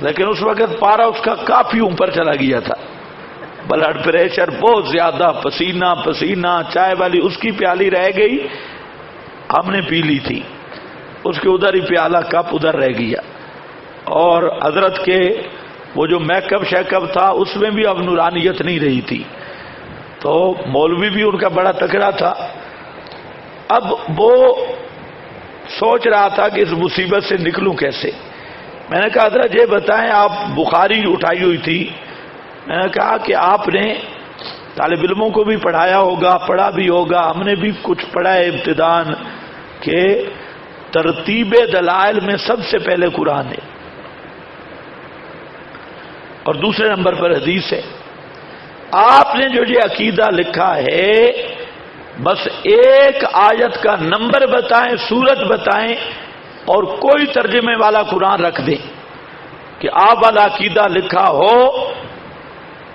لیکن اس وقت پارا اس کا کافی اوپر چلا گیا تھا، بلڈ پریشر بہت زیادہ، پسینہ پسینہ، چائے والی اس کی پیالی رہ گئی، ہم نے پی لی تھی، اس کے ادھر ہی پیالہ کپ ادھر رہ گیا، اور حضرت کے وہ جو میک اپ شیک اپ تھا اس میں بھی اب نورانیت نہیں رہی تھی، تو مولوی بھی ان کا بڑا تکڑا تھا۔ اب وہ سوچ رہا تھا کہ اس مصیبت سے نکلوں کیسے۔ میں نے کہا حضرت یہ بتائیں، آپ بخاری اٹھائی ہوئی تھی، میں نے کہا کہ آپ نے طالب علموں کو بھی پڑھایا ہوگا، پڑھا بھی ہوگا، ہم نے بھی کچھ پڑھا ہے ابتدان، کہ ترتیب دلائل میں سب سے پہلے قرآن ہے اور دوسرے نمبر پر حدیث ہے۔ آپ نے جو یہ عقیدہ لکھا ہے بس ایک آیت کا نمبر بتائیں، سورت بتائیں، اور کوئی ترجمے والا قرآن رکھ دیں کہ آپ والا عقیدہ لکھا ہو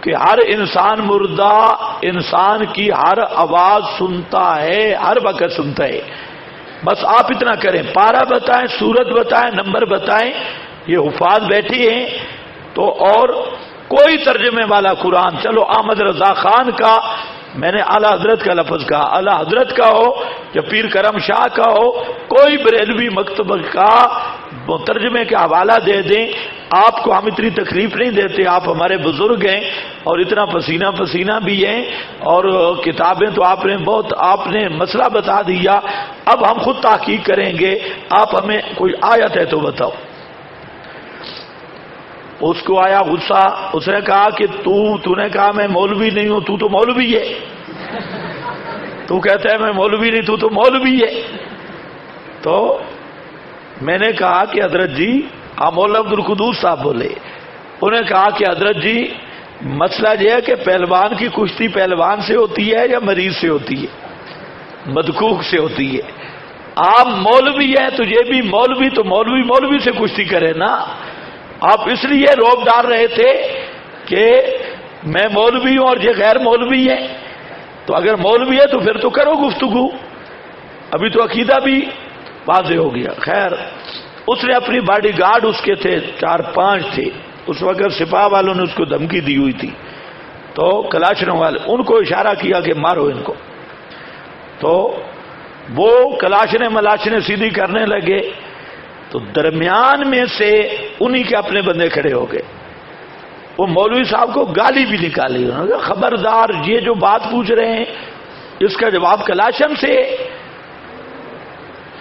کہ ہر انسان مردہ انسان کی ہر آواز سنتا ہے، ہر وقت سنتا ہے۔ بس آپ اتنا کریں، پارہ بتائیں، سورت بتائیں، نمبر بتائیں، یہ حفاظ بیٹھی ہیں تو، اور کوئی ترجمے والا قرآن، چلو احمد رضا خان کا، میں نے اعلی حضرت کا لفظ کہا، اعلی حضرت کا ہو یا پیر کرم شاہ کا ہو، کوئی بریلوی مکتب کا ترجمے کا حوالہ دے دیں۔ آپ کو ہم اتنی تکلیف نہیں دیتے، آپ ہمارے بزرگ ہیں اور اتنا پسینہ پسینہ بھی ہیں، اور کتابیں تو آپ نے بہت، آپ نے مسئلہ بتا دیا، اب ہم خود تحقیق کریں گے، آپ ہمیں کوئی آیت ہے تو بتاؤ۔ اس کو آیا غصہ، اس نے کہا کہ تو نے کہا میں مولوی نہیں ہوں، تو مولوی ہے، تو کہتا ہے میں مولوی نہیں، تو مولوی ہے۔ تو میں نے کہا کہ حضرت جی، مولانا عبد القدوس صاحب بولے، انہوں نے کہا کہ حضرت جی مسئلہ یہ ہے کہ پہلوان کی کشتی پہلوان سے ہوتی ہے یا مریض سے ہوتی ہے؟ مدکوک سے ہوتی ہے۔ آپ مولوی ہیں تو یہ بھی مولوی، تو مولوی سے کشتی کرے نا۔ آپ اس لیے روب ڈال رہے تھے کہ میں مولوی ہوں اور یہ غیر مولوی ہے، تو اگر مولوی ہے تو پھر تو کرو گفتگو، ابھی تو عقیدہ بھی واضح ہو گیا۔ خیر، اس نے اپنی باڈی گارڈ اس کے تھے 4-5 تھے، اس وقت سپاہ والوں نے اس کو دھمکی دی ہوئی تھی، تو کلاشنوں والے ان کو اشارہ کیا کہ مارو ان کو، تو وہ کلاشنے ملاشنے سیدھی کرنے لگے، تو درمیان میں سے انہی کے اپنے بندے کھڑے ہو گئے، وہ مولوی صاحب کو گالی بھی نکالی، انہوں نے کہا خبردار، یہ جو بات پوچھ رہے ہیں اس کا جواب کلاشن سے،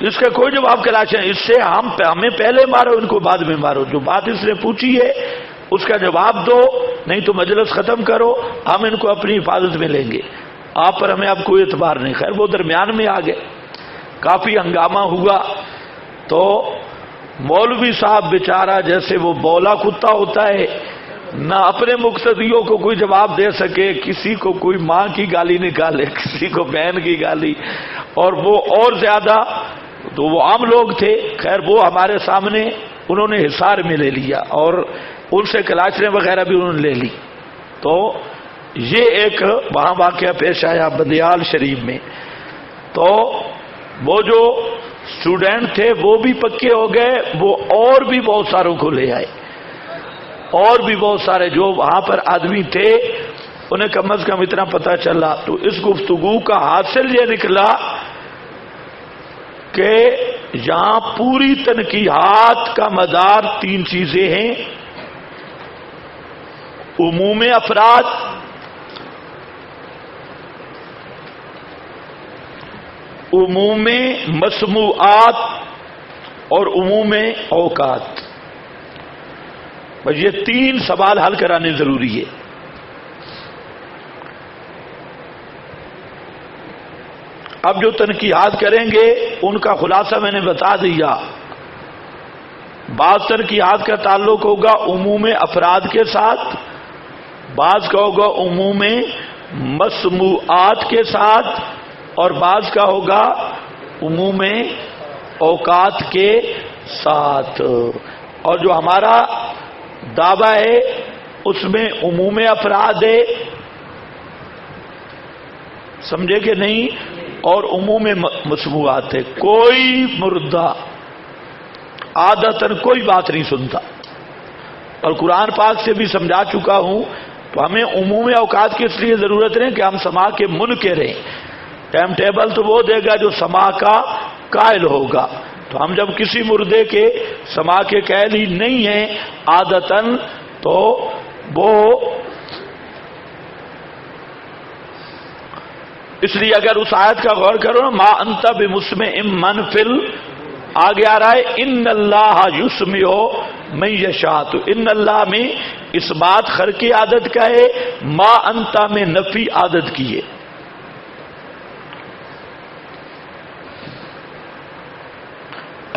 اس کا کوئی جواب کلاشن، اس سے ہمیں پہلے مارو، ان کو بعد میں مارو، جو بات اس نے پوچھی ہے اس کا جواب دو، نہیں تو مجلس ختم کرو، ہم ان کو اپنی حفاظت میں لیں گے، آپ پر ہمیں اب کوئی اعتبار نہیں۔ خیر وہ درمیان میں آ گئے، کافی ہنگامہ ہوا، تو مولوی صاحب بیچارہ جیسے وہ بولا کتا ہوتا ہے، نہ اپنے مقتدیوں کو کوئی جواب دے سکے، کسی کو کوئی ماں کی گالی نکالے، کسی کو بہن کی گالی، اور وہ اور زیادہ، تو وہ عام لوگ تھے، خیر وہ ہمارے سامنے انہوں نے حصار میں لے لیا اور ان سے کلاشنے وغیرہ بھی انہوں نے لے لی۔ تو یہ ایک وہاں واقعہ پیش آیا بندیال شریف میں، تو وہ جو اسٹوڈنٹ تھے وہ بھی پکے ہو گئے، وہ اور بھی بہت ساروں کو لے آئے، اور بھی بہت سارے جو وہاں پر آدمی تھے انہیں کم از کم اتنا پتہ چلا۔ تو اس گفتگو کا حاصل یہ نکلا کہ یہاں پوری تنقیحات کا مدار 3 چیزیں ہیں: عموم افراد، عموم مسموعات اور عموم اوقات۔ بس یہ 3 سوال حل کرانے ضروری ہے۔ اب جو تنقیحات کریں گے ان کا خلاصہ میں نے بتا دیا۔ بعض تنقیحات کا تعلق ہوگا عموم افراد کے ساتھ، بعض کا ہوگا عموم مسموعات کے ساتھ، اور بعض کا ہوگا عموم اوقات کے ساتھ۔ اور جو ہمارا دعویٰ ہے اس میں عموم افراد ہے، سمجھے کہ نہیں، اور عموم مسموعات ہے۔ کوئی مردہ عادتاً کوئی بات نہیں سنتا، اور قرآن پاک سے بھی سمجھا چکا ہوں، تو ہمیں عموم اوقات کی اس لیے ضرورت نہیں کہ ہم سما کے منکر ہیں۔ ٹائم ٹیبل تو وہ دے گا جو سما کا قائل ہوگا، تو ہم جب کسی مردے کے سما کے قائل ہی نہیں ہیں عادتاً، تو وہ اس لیے اگر اس آیت کا غور کرو نا، ما انت بمسمع من فل، آگے آ رہا ہے ان اللہ یسمع من یشاء، تو ان اللہ میں اس بات خرق عادت کا ہے، ما انت میں نفی عادت کی ہے۔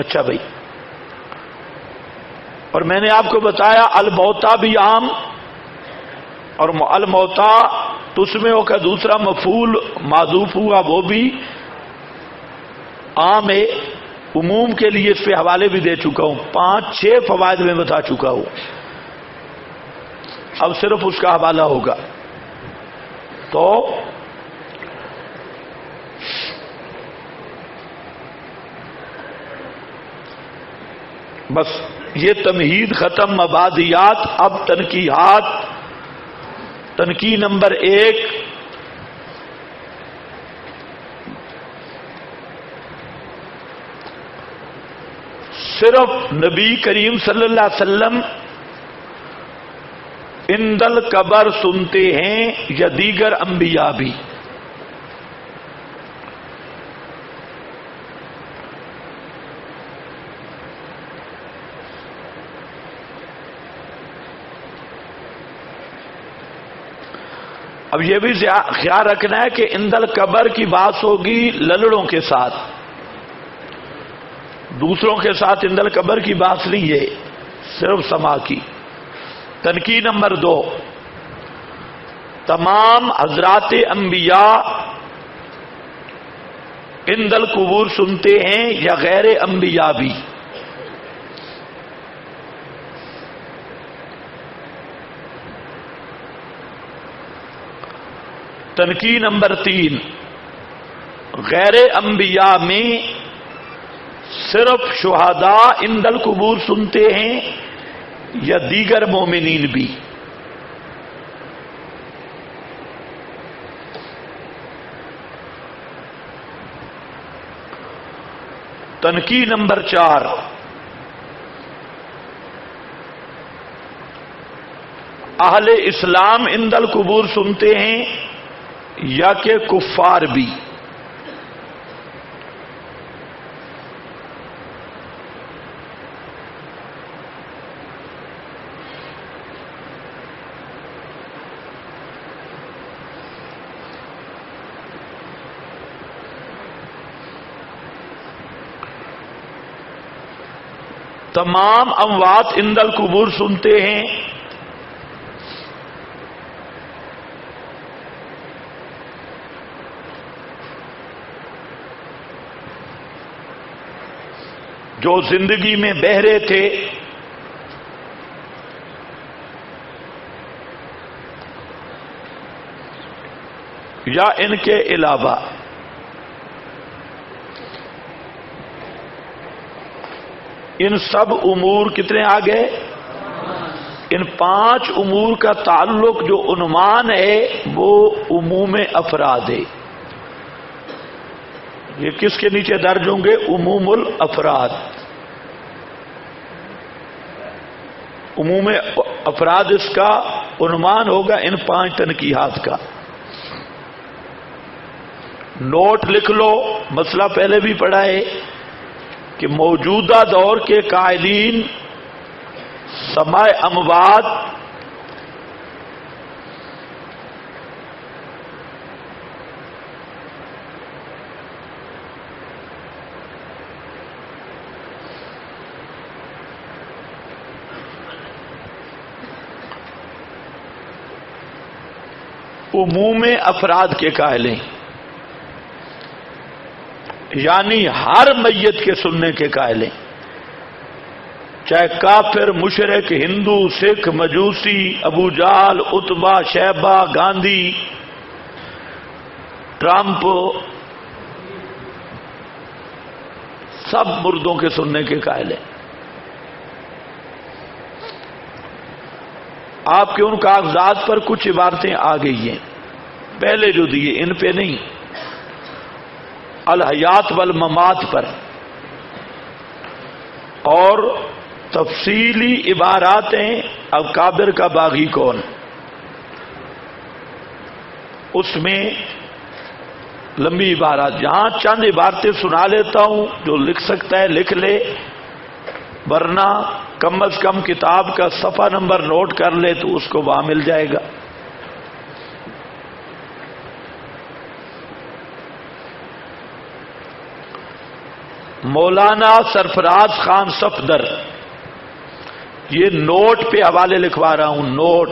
اچھا بھائی، اور میں نے آپ کو بتایا الموتا بھی عام، اور الموتا تسمع کا دوسرا مفعول معذوف ہوا وہ بھی عام ہے، عموم کے لیے اس پہ حوالے بھی دے چکا ہوں، 5-6 فوائد میں بتا چکا ہوں، اب صرف اس کا حوالہ ہوگا۔ تو بس یہ تمہید ختم، مبادیات، اب تنقیحات۔ تنقیح نمبر 1، صرف نبی کریم صلی اللہ علیہ وسلم عند القبر سنتے ہیں یا دیگر انبیاء بھی؟ اب یہ بھی خیال رکھنا ہے کہ عند القبر کی بات ہوگی للڑوں کے ساتھ، دوسروں کے ساتھ عند القبر کی بات نہیں ہے، صرف سما کی۔ تنقیح نمبر 2، تمام حضرات انبیاء عند القبور سنتے ہیں یا غیر انبیاء بھی؟ تنقیح نمبر 3، غیر انبیاء میں صرف شہداء عند القبور سنتے ہیں یا دیگر مومنین بھی؟ تنقیح نمبر 4، اہل اسلام عند القبور سنتے ہیں یا کہ کفار بھی؟ تمام اموات عند القبور سنتے ہیں جو زندگی میں بہرے تھے یا ان کے علاوہ؟ ان سب امور کتنے آ گئے؟ ان 5 امور کا تعلق جو عنوان ہے وہ عموم افراد ہے۔ یہ کس کے نیچے درج ہوں گے؟ عموم الافراد۔ عموم افراد اس کا عنوان ہوگا ان 5 تنقیحات کا۔ نوٹ لکھ لو، مسئلہ پہلے بھی پڑھا ہے کہ موجودہ دور کے قائلین سماع اموات عموم افراد کے قائل ہیں، یعنی ہر میت کے سننے کے قائل ہیں، چاہے کافر، مشرک، ہندو، سکھ، مجوسی، ابو جہل، عتبہ، شیبہ، گاندھی، ٹرمپ، سب مردوں کے سننے کے قائل ہیں۔ آپ کے ان کاغذات پر کچھ عبارتیں آ گئی ہیں، پہلے جو دیے ان پہ نہیں، الحیات والممات پر، اور تفصیلی عباراتیں اکابر کا باغی کون، اس میں لمبی عبارات، جہاں چند عبارتیں سنا لیتا ہوں، جو لکھ سکتا ہے لکھ لے، ورنہ کم از کم کتاب کا صفحہ نمبر نوٹ کر لے تو اس کو وہاں مل جائے گا۔ مولانا سرفراز خان صفدر، یہ نوٹ پہ حوالے لکھوا رہا ہوں، نوٹ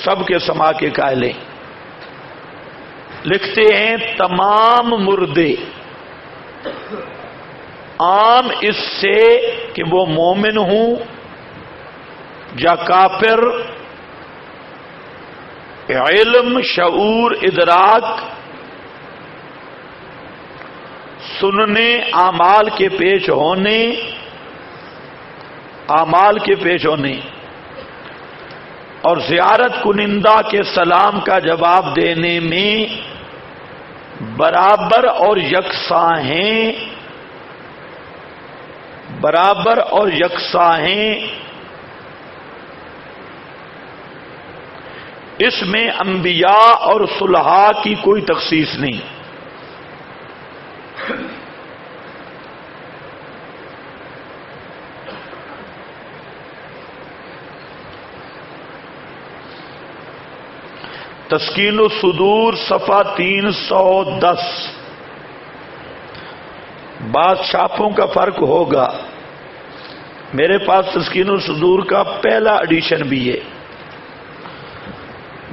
سب کے سما کے قائل ہیں، لکھتے ہیں تمام مردے عام اس سے کہ وہ مومن ہوں یا کافر، علم، شعور، ادراک، سننے، اعمال کے پیش ہونے اور زیارت کنندہ کے سلام کا جواب دینے میں برابر اور یکساں ہیں، اس میں انبیاء اور صلحاء کی کوئی تخصیص نہیں۔ تسکین الصدور صفحہ 310۔ بعض چھاپوں کا فرق ہوگا، میرے پاس تسکین الصدور کا پہلا ایڈیشن بھی ہے،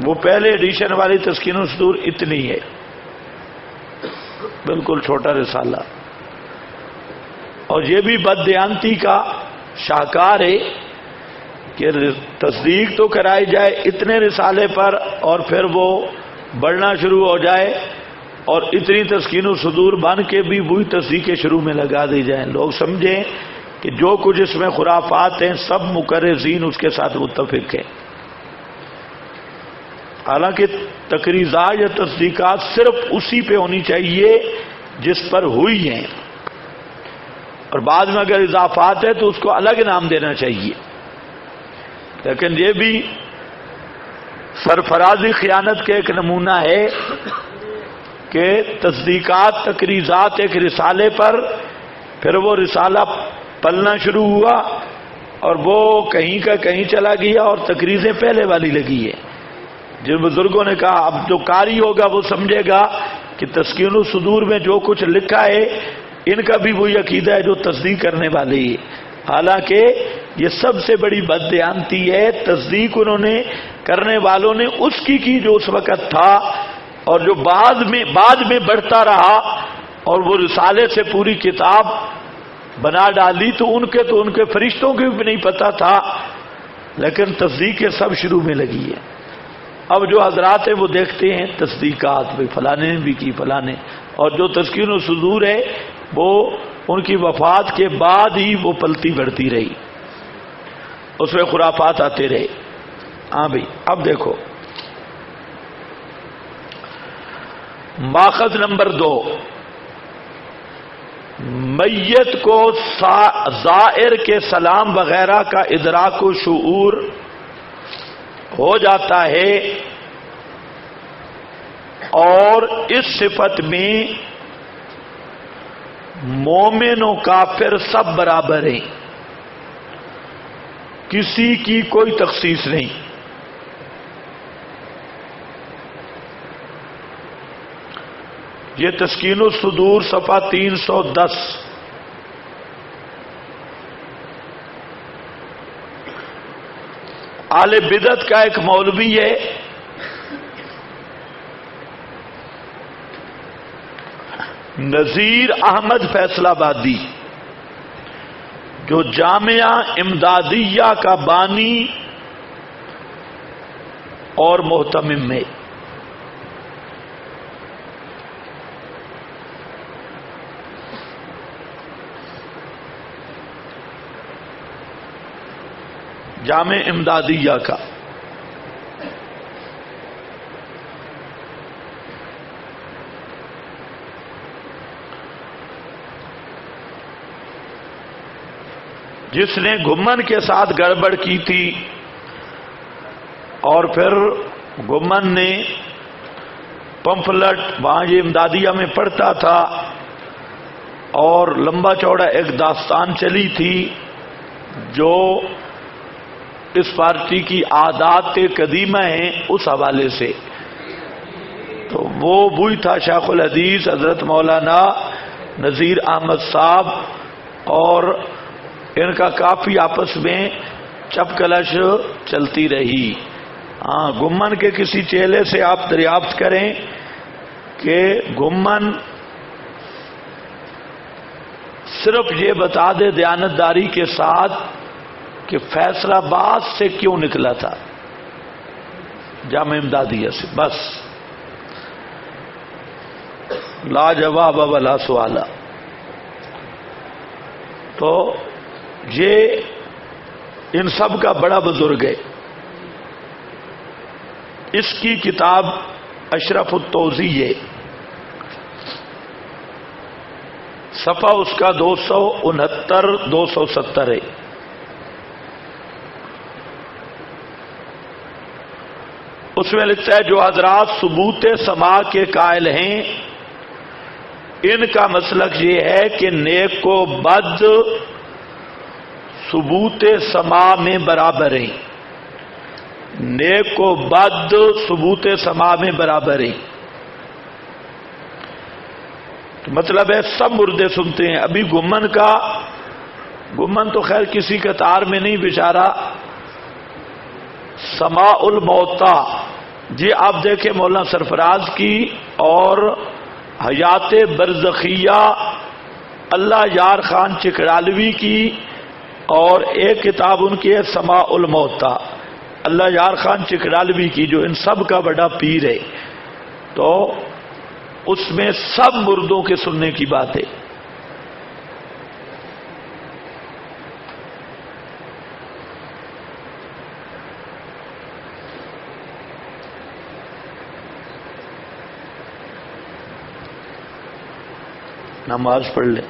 وہ پہلے ایڈیشن والی تسکین الصدور اتنی ہے، بالکل چھوٹا رسالہ، اور یہ بھی بددیانتی کا شاہکار ہے کہ تصدیق تو کرائی جائے اتنے رسالے پر اور پھر وہ بڑھنا شروع ہو جائے اور اتنی تسکین الصدور بن کے بھی وہی تصدیق شروع میں لگا دی جائیں، لوگ سمجھیں کہ جو کچھ اس میں خرافات ہیں سب مقررین اس کے ساتھ متفق ہیں، حالانکہ تقریضات یا تصدیقات صرف اسی پہ ہونی چاہیے جس پر ہوئی ہیں، اور بعد میں اگر اضافات ہے تو اس کو الگ نام دینا چاہیے، لیکن یہ بھی سرفرازی خیانت کا ایک نمونہ ہے کہ تصدیقات، تقریضات ایک رسالے پر، پھر وہ رسالہ پلنا شروع ہوا اور وہ کہیں کا کہیں چلا گیا اور تقریضیں پہلے والی لگی ہے۔ جن بزرگوں نے کہا اب جو قاری ہوگا وہ سمجھے گا کہ تسکین الصدور میں جو کچھ لکھا ہے ان کا بھی وہی عقیدہ ہے جو تصدیق کرنے والی ہے، حالانکہ یہ سب سے بڑی بددیانتی ہے۔ تصدیق انہوں نے کرنے والوں نے اس کی جو اس وقت تھا، اور جو بعد میں بڑھتا رہا اور وہ رسالے سے پوری کتاب بنا ڈالی، تو ان کے فرشتوں کو بھی نہیں پتا تھا، لیکن تصدیق کے سب شروع میں لگی ہے۔ اب جو حضرات ہیں وہ دیکھتے ہیں تصدیقات بھی فلانے نے بھی کی، فلانے، اور جو تسکین الصدور ہے وہ ان کی وفات کے بعد ہی وہ پلتی بڑھتی رہی، اس میں خرافات آتے رہے۔ ہاں بھائی اب دیکھو ماخذ نمبر 2، میت کو زائر کے سلام وغیرہ کا ادراک و شعور ہو جاتا ہے، اور اس صفت میں مومن و کافر سب برابر ہیں، کسی کی کوئی تخصیص نہیں۔ یہ تسکین الصدور صفحہ 310۔ اہل بدعت کا ایک مولوی ہے، نذیر احمد فیصل آبادی، جو جامعہ امدادیہ کا بانی اور محتمم ہے۔ جامع امدادیہ کا، جس نے گھمن کے ساتھ گڑبڑ کی تھی اور پھر گھمن نے پمفلٹ وہاں یہ امدادیہ میں پڑھتا تھا اور لمبا چوڑا ایک داستان چلی تھی جو اس پارٹی کی عادات قدیمہ ہیں اس حوالے سے، تو وہ وہی تھا شیخ الحدیث حضرت مولانا نذیر احمد صاحب، اور ان کا کافی آپس میں چپ کلش چلتی رہی۔ ہاں، گھمن کے کسی چیلے سے آپ دریافت کریں کہ گھمن صرف یہ بتا دے دیانتداری کے ساتھ کہ فیصل آباد سے کیوں نکلا تھا، جامع امدادیہ سے، بس، لا جواب ولا سوال۔ تو یہ ان سب کا بڑا بزرگ ہے۔ اس کی کتاب اشرف التوزیع ہے، صفحہ اس کا 269 270 ہے۔ اس میں لکھتا ہے جو حضرات ثبوت سماع کے قائل ہیں ان کا مسلک یہ ہے کہ نیک و بد ثبوت سماع میں برابر ہیں، نیک و بد ثبوت سماع میں برابر ہیں۔ تو مطلب ہے سب مردے سنتے ہیں۔ ابھی گھمن تو خیر کسی قطار میں نہیں بیچارہ، سماع الموتا، جی آپ دیکھیں مولانا سرفراز کی اور حیات برزخیہ اللہ یار خان چکڑالوی کی، اور ایک کتاب ان کی ہے سماع الموتا اللہ یار خان چکڑالوی کی، جو ان سب کا بڑا پیر ہے، تو اس میں سب مردوں کے سننے کی بات ہے۔ نماز پڑھ لیں۔